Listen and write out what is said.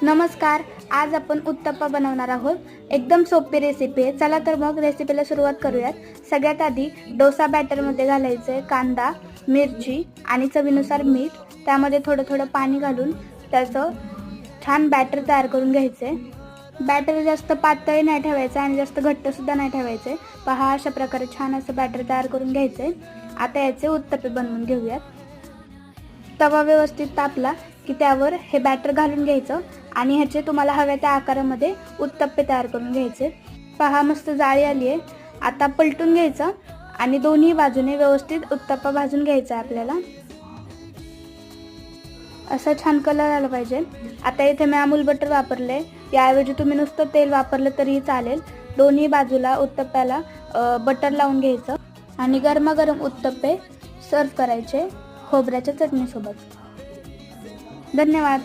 नमस्कार. आज आपण उत्तप्पा बनवणार आहोत. एकदम सोपी रेसिपी आहे. चला तर मग रेसिपीला सुरुवात करूयात. सगळ्यात आधी डोसा बॅटरमध्ये घालायचे कांदा, मिरची आणि चवीनुसार मीठ. त्यामध्ये थोडं थोडं पाणी घालून त्याचं छान बॅटर तयार करून घ्यायचे. बॅटर जास्त पातळ नाही ठेवायचं आणि जास्त घट्टसुद्धा नाही ठेवायचे. पहा, अशा प्रकारे छान असं बॅटर तयार करून घ्यायचे. आता याचे उत्तप्पे बनवून घेऊयात. तवा व्यवस्थित तापला की त्यावर हे बॅटर घालून घ्यायचं आणि ह्याचे तुम्हाला हव्या त्या आकारामध्ये उत्तप्पे तयार करून घ्यायचे. पहा, मस्त जाळी आली आहे. आता पलटून घ्यायचं आणि दोन्ही बाजूने व्यवस्थित उत्तप्पा भाजून घ्यायचा आपल्याला. असं छान कलर आला पाहिजे. आता इथे मी अमूल बटर वापरले. याऐवजी तुम्ही नुसतं तेल वापरलं तरीही चालेल. दोन्ही बाजूला उत्तप्प्याला बटर लावून घ्यायचं आणि गरमागरम उत्तप्पे सर्व करायचे खोबऱ्याच्या चटणीसोबत. धन्यवाद.